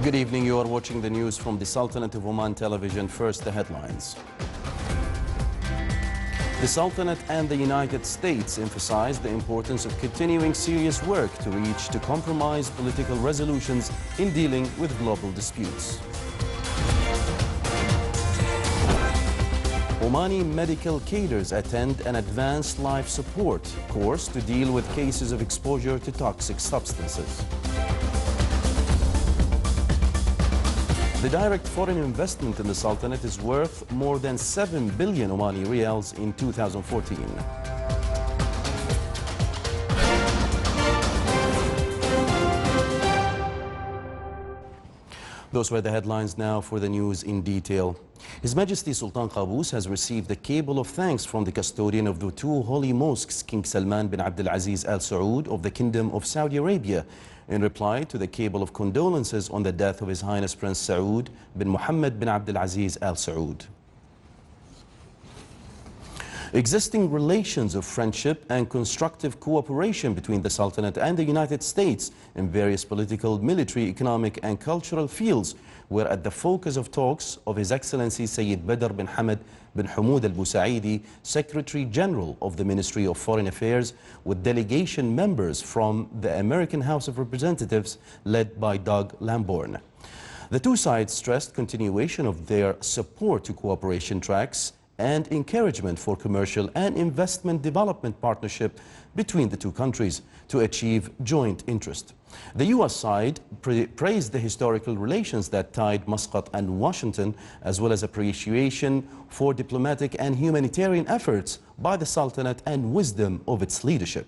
Good evening. You are watching the news from the Sultanate of Oman television. First, the headlines. The Sultanate and the United States emphasized the importance of continuing serious work to reach to compromise political resolutions in dealing with global disputes. Omani medical cadres attend an advanced life support course to deal with cases of exposure to toxic substances. The direct foreign investment in the Sultanate is worth more than 7 billion Omani riyals in 2014. Those were the headlines. Now for the news in detail. His Majesty Sultan Qaboos has received a cable of thanks from the custodian of the two holy mosques, King Salman bin Abdulaziz Al Saud of the Kingdom of Saudi Arabia, in reply to the cable of condolences on the death of His Highness Prince Saud bin Mohammed bin Abdulaziz Al Saud. Existing relations of friendship and constructive cooperation between the Sultanate and the United States in various political, military, economic and cultural fields were at the focus of talks of His Excellency Sayyid Badr bin Hamad bin Hamoud al-Busaidi, Secretary General of the Ministry of Foreign Affairs, with delegation members from the American House of Representatives led by Doug Lamborn. The two sides stressed continuation of their support to cooperation tracks and encouragement for commercial and investment development partnership between the two countries to achieve joint interest. The U.S. side praised the historical relations that tied Muscat and Washington, as well as appreciation for diplomatic and humanitarian efforts by the Sultanate and wisdom of its leadership.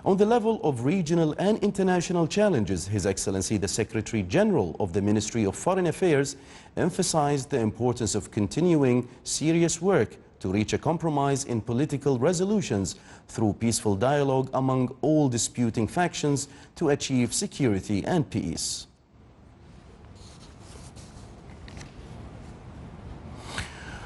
On the level of regional and international challenges, His Excellency the Secretary General of the Ministry of Foreign Affairs emphasized the importance of continuing serious work to reach a compromise in political resolutions through peaceful dialogue among all disputing factions to achieve security and peace.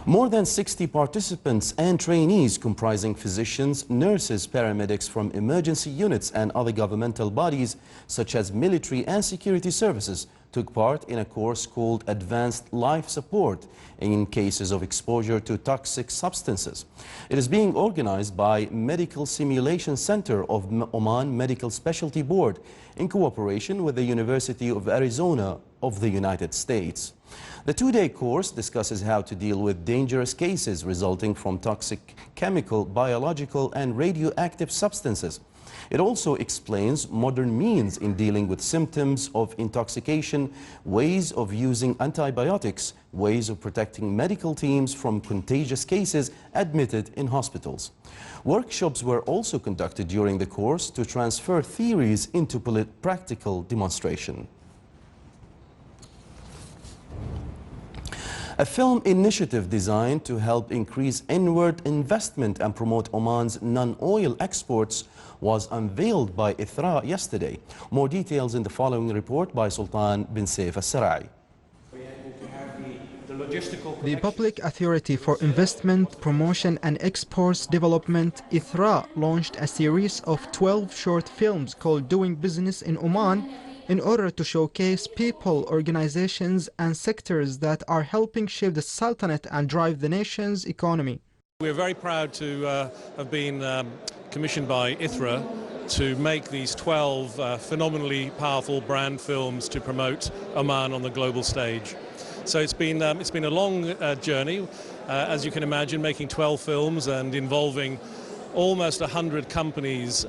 More than 60 participants and trainees comprising physicians, nurses, paramedics from emergency units and other governmental bodies such as military and security services took part in a course called Advanced Life Support in cases of exposure to toxic substances. It is being organized by Medical Simulation Center of Oman Medical Specialty Board in cooperation with the University of Arizona of the United States. The two-day course discusses how to deal with dangerous cases resulting from toxic chemical, biological and radioactive substances. It also explains modern means in dealing with symptoms of intoxication, ways of using antibiotics, ways of protecting medical teams from contagious cases admitted in hospitals. Workshops were also conducted during the course to transfer theories into practical demonstration. A film initiative designed to help increase inward investment and promote Oman's non-oil exports was unveiled by ITHRA yesterday. More details in the following report by Sultan bin Saif al-Sarai. The Public Authority for Investment, Promotion and Exports Development, ITHRA, launched a series of 12 short films called Doing Business in Oman in order to showcase people, organizations and sectors that are helping shape the Sultanate and drive the nation's economy. We're very proud to have been commissioned by ITHRA to make these 12 phenomenally powerful brand films to promote Oman on the global stage. So it's been a long journey, as you can imagine, making 12 films and involving almost 100 companies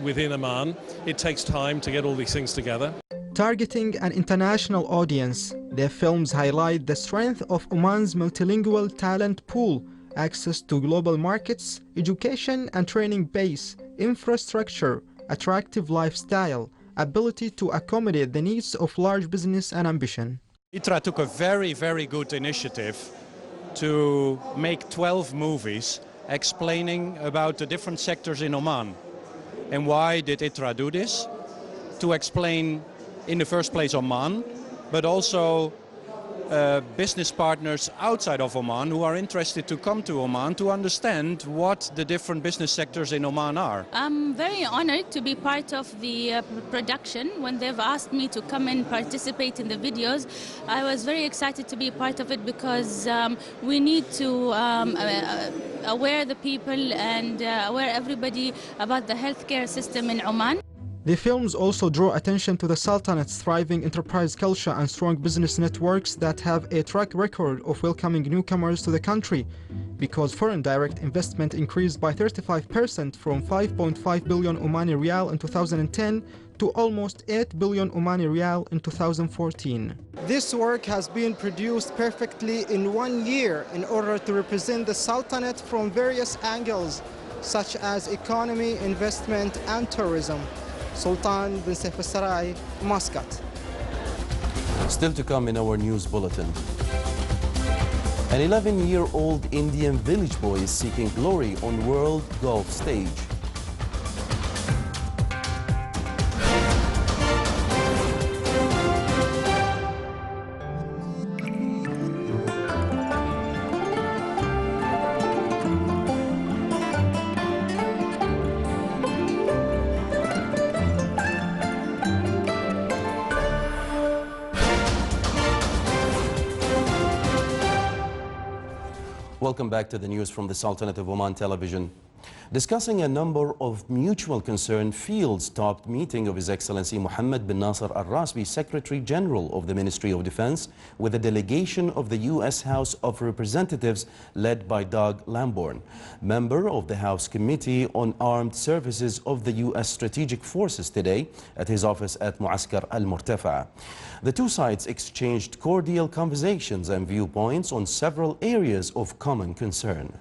within Oman. It takes time to get all these things together. Targeting an international audience, their films highlight the strength of Oman's multilingual talent pool, access to global markets, education and training base, infrastructure, attractive lifestyle, ability to accommodate the needs of large business and ambition. ITHRA took a very, very good initiative to make 12 movies explaining about the different sectors in Oman. And why did ITHRA do this? To explain in the first place Oman, but also business partners outside of Oman who are interested to come to Oman to understand what the different business sectors in Oman are. I'm very honored to be part of the production. When they've asked me to come and participate in the videos, I was very excited to be a part of it because we need to aware the people and aware everybody about the healthcare system in Oman. The films also draw attention to the Sultanate's thriving enterprise culture and strong business networks that have a track record of welcoming newcomers to the country, because foreign direct investment increased by 35% from 5.5 billion Omani Rial in 2010 to almost 8 billion Omani Rial in 2014. This work has been produced perfectly in 1 year in order to represent the Sultanate from various angles, such as economy, investment, and tourism. Sultan bin Saif al-Sarai, Muscat. Still to come in our news bulletin. An 11-year-old Indian village boy is seeking glory on world golf stage. Welcome back to the news from the Sultanate of Oman television. Discussing a number of mutual concern fields topped meeting of His Excellency Mohammed bin Nasser al-Rasbi, Secretary General of the Ministry of Defense, with a delegation of the U.S. House of Representatives led by Doug Lamborn, member of the House Committee on Armed Services of the U.S. Strategic Forces, today at his office at Muaskar al-Murtafa'a. The two sides exchanged cordial conversations and viewpoints on several areas of common concern.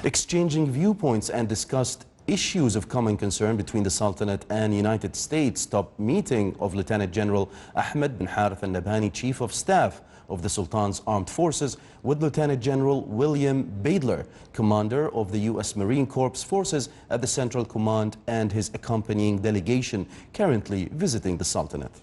Exchanging viewpoints and discussed issues of common concern between the Sultanate and United States top meeting of Lieutenant General Ahmed bin Harith al-Nabhani, Chief of Staff of the Sultan's Armed Forces, with Lieutenant General William Badler, Commander of the U.S. Marine Corps Forces at the Central Command, and his accompanying delegation currently visiting the Sultanate.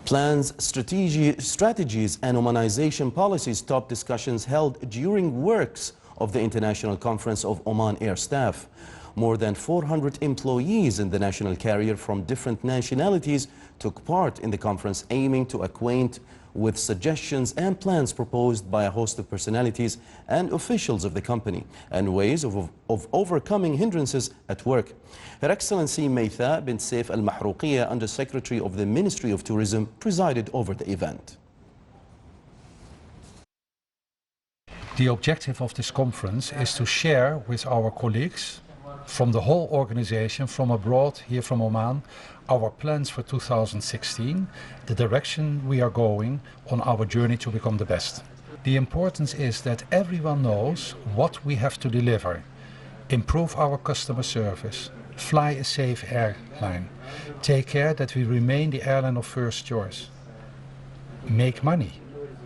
Plans, strategies and Omanization policies top discussions held during works of the International Conference of Oman Air Staff. More than 400 employees in the national carrier from different nationalities took part in the conference, aiming to acquaint with suggestions and plans proposed by a host of personalities and officials of the company and ways of overcoming hindrances at work. Her Excellency Maytha bin Saif al-Mahrouqiya, Under Secretary of the Ministry of Tourism, presided over the event. The objective of this conference is to share with our colleagues from the whole organization, from abroad, here from Oman, our plans for 2016, the direction we are going on our journey to become the best. The importance is that everyone knows what we have to deliver. Improve our customer service, fly a safe airline, take care that we remain the airline of first choice, make money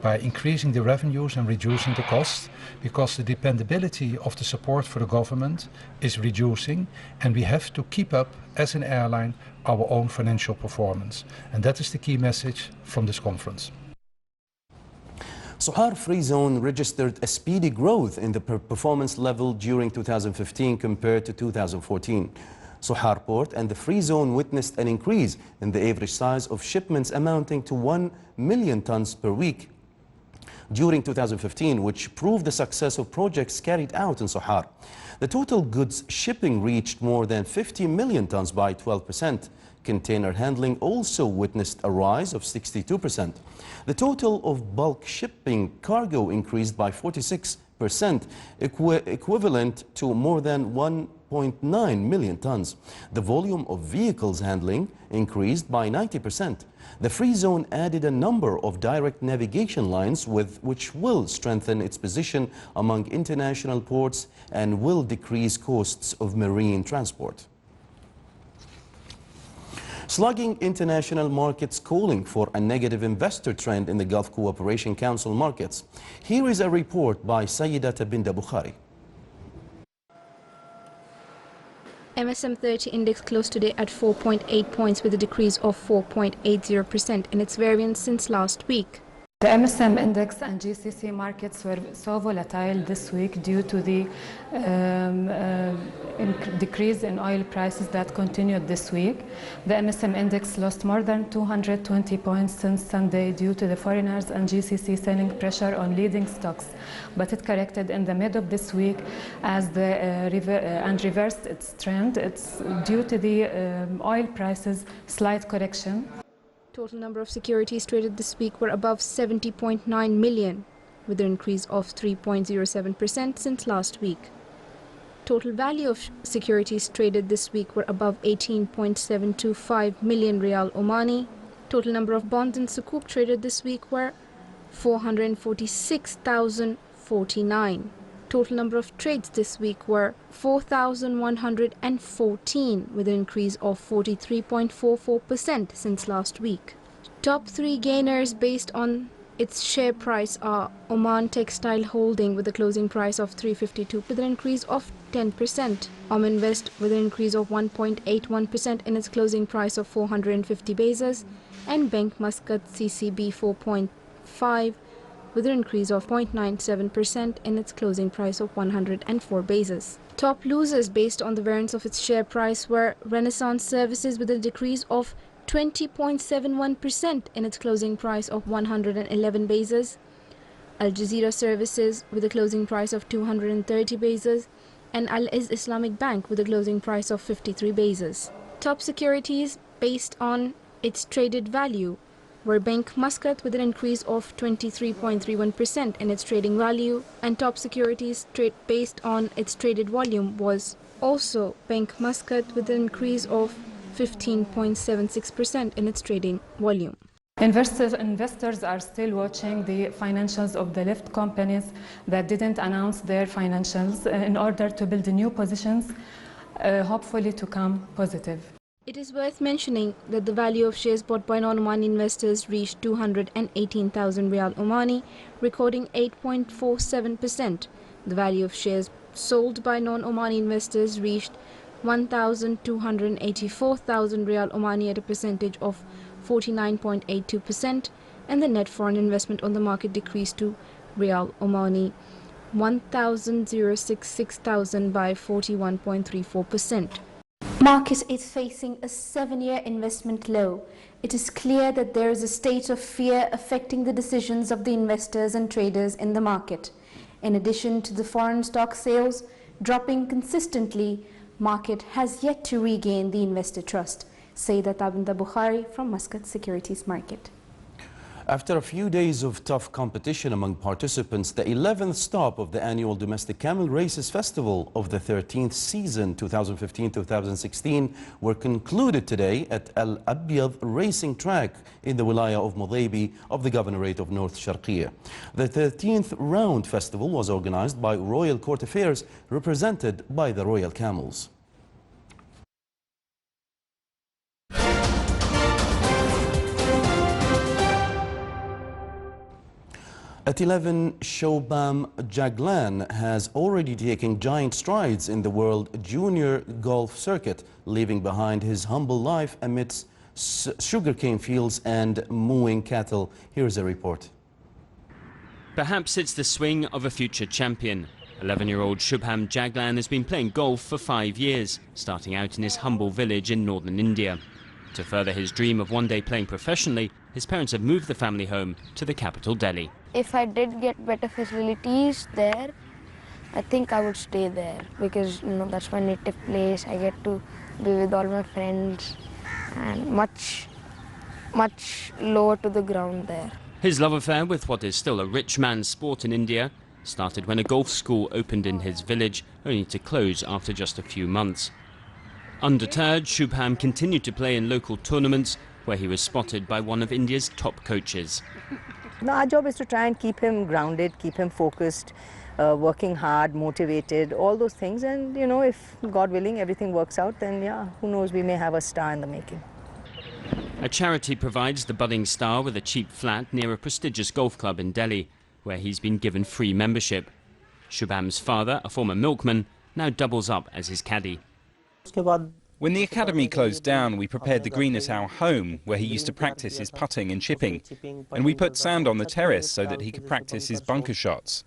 by increasing the revenues and reducing the costs, because the dependability of the support for the government is reducing, and we have to keep up as an airline our own financial performance. And that is the key message from this conference. Sohar Free Zone registered a speedy growth in the performance level during 2015 compared to 2014. Sohar Port and the Free Zone witnessed an increase in the average size of shipments amounting to 1 million tons per week during 2015, which proved the success of projects carried out in Sohar. The total goods shipping reached more than 50 million tons by 12%. Container handling also witnessed a rise of 62%. The total of bulk shipping cargo increased by 46%, equivalent to more than 1.9 million tons. The volume of vehicles handling increased by 90%. The Free Zone added a number of direct navigation lines which will strengthen its position among international ports and will decrease costs of marine transport. Slugging international markets calling for a negative investor trend in the Gulf Cooperation Council markets. Here is a report by Sayyidata Binda Bukhari. MSM 30 index closed today at 4.8 points with a decrease of 4.80% in its variance since last week. The MSM index and GCC markets were so volatile this week due to the decrease in oil prices that continued this week. The MSM index lost more than 220 points since Sunday due to the foreigners and GCC selling pressure on leading stocks, but it corrected in the mid of this week as and reversed its trend. It's due to the oil prices slight correction. Total number of securities traded this week were above 70.9 million, with an increase of 3.07% since last week. Total value of securities traded this week were above 18.725 million Riyal Omani. Total number of bonds in Sukuk traded this week were 446,049. Total number of trades this week were 4,114, with an increase of 43.44% since last week. Top 3 gainers based on its share price are Oman Textile Holding with a closing price of 352 with an increase of 10%, Ominvest with an increase of 1.81% in its closing price of 450 basis, and Bank Muscat CCB 4.5 with an increase of 0.97% in its closing price of 104 basis. Top losers based on the variance of its share price were Renaissance Services with a decrease of 20.71% in its closing price of 111 basis, Al Jazeera Services with a closing price of 230 basis, and Al-Izz Islamic Bank with a closing price of 53 basis. Top securities based on its traded value were Bank Muscat with an increase of 23.31% in its trading value, and top securities based on its traded volume was also Bank Muscat with an increase of 15.76% in its trading volume. Investors are still watching the financials of the lift companies that didn't announce their financials in order to build new positions, hopefully to come positive. It is worth mentioning that the value of shares bought by non-Omani investors reached 218,000 Riyal Omani, recording 8.47%. The value of shares sold by non-Omani investors reached 1,284,000 Riyal Omani at a percentage of 49.82%, and the net foreign investment on the market decreased to Riyal Omani 1,066,000 by 41.34%. Market is facing a 7-year investment low. It is clear that there is a state of fear affecting the decisions of the investors and traders in the market. In addition to the foreign stock sales dropping consistently, market has yet to regain the investor trust. Sayyidat Abinda Bukhari from Muscat Securities Market. After a few days of tough competition among participants, the 11th stop of the annual Domestic Camel Races Festival of the 13th season 2015-2016 were concluded today at Al Abyad Racing Track in the Wilaya of Mudaybi of the Governorate of North Sharqiya. The 13th round festival was organized by Royal Court Affairs, represented by the Royal Camels. At 11, Shobham Jaglan has already taken giant strides in the World Junior Golf Circuit, leaving behind his humble life amidst sugarcane fields and mooing cattle. Here's a report. Perhaps it's the swing of a future champion. 11-year-old Shubham Jaglan has been playing golf for 5 years, starting out in his humble village in northern India. To further his dream of one day playing professionally, his parents have moved the family home to the capital, Delhi. If I did get better facilities there, I think I would stay there because that's my native place. I get to be with all my friends and much lower to the ground there. His love affair with what is still a rich man's sport in India started when a golf school opened in his village, only to close after just a few months. Undeterred, Shubham continued to play in local tournaments where he was spotted by one of India's top coaches. Our job is to try and keep him grounded, keep him focused, working hard, motivated, all those things. And, if God willing, everything works out, then, yeah, who knows, we may have a star in the making. A charity provides the budding star with a cheap flat near a prestigious golf club in Delhi, where he's been given free membership. Shubham's father, a former milkman, now doubles up as his caddy. When the academy closed down, we prepared the green at our home, where he used to practice his putting and chipping. And we put sand on the terrace so that he could practice his bunker shots.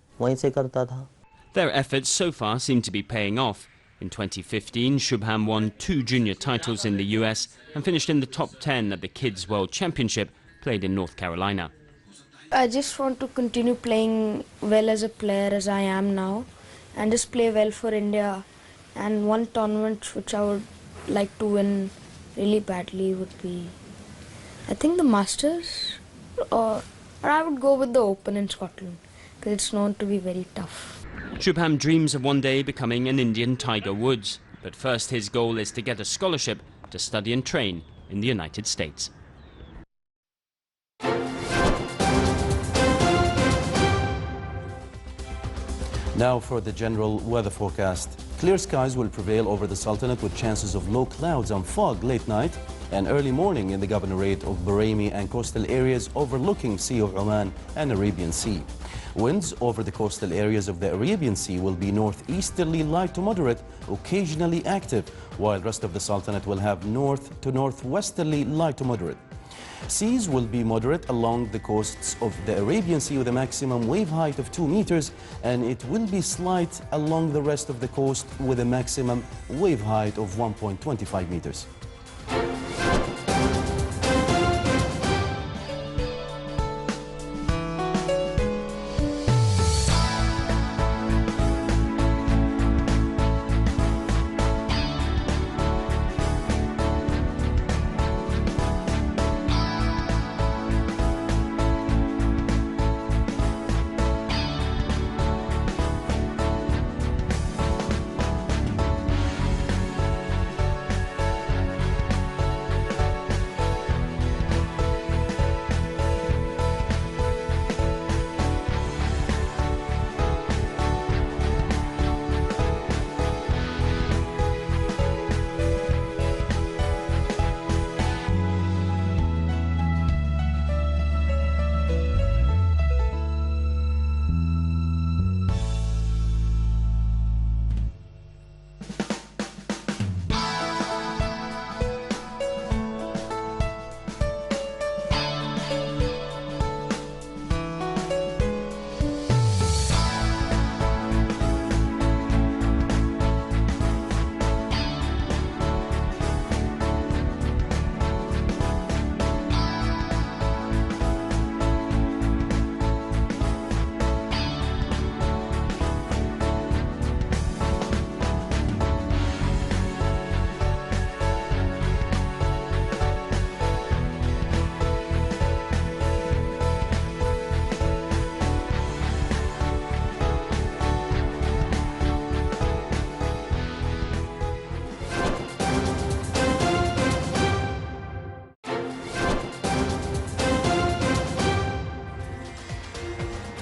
Their efforts so far seem to be paying off. In 2015, Shubham won 2 junior titles in the US and finished in the top 10 at the Kids World Championship, played in North Carolina. I just want to continue playing well as a player as I am now, and just play well for India. And one tournament which I would like to win really badly would be, I think, the Masters, or I would go with the Open in Scotland, because it's known to be very tough. Shubham dreams of one day becoming an Indian Tiger Woods, but first his goal is to get a scholarship to study and train in the United States. Now for the general weather forecast. Clear skies will prevail over the Sultanate with chances of low clouds and fog late night and early morning in the governorate of Bahraini and coastal areas overlooking Sea of Oman and Arabian Sea. Winds over the coastal areas of the Arabian Sea will be northeasterly light to moderate, occasionally active, while the rest of the Sultanate will have north to northwesterly light to moderate. Seas will be moderate along the coasts of the Arabian Sea with a maximum wave height of 2 meters, and it will be slight along the rest of the coast with a maximum wave height of 1.25 meters.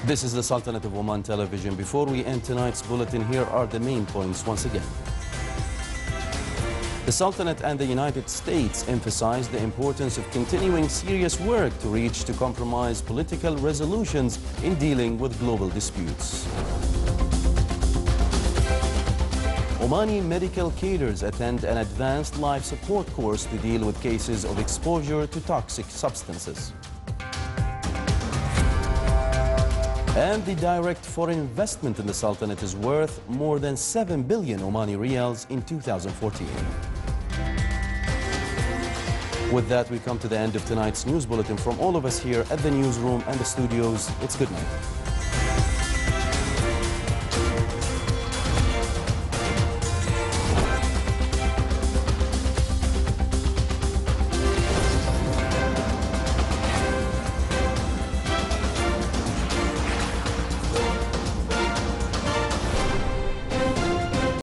This is the Sultanate of Oman television. Before we end tonight's bulletin, here are the main points once again. The Sultanate and the United States emphasize the importance of continuing serious work to reach to compromise political resolutions in dealing with global disputes. Omani medical cadres attend an advanced life support course to deal with cases of exposure to toxic substances. And the direct foreign investment in the Sultanate is worth more than 7 billion Omani riyals in 2014. With that, we come to the end of tonight's news bulletin. From all of us here at the newsroom and the studios, it's good night.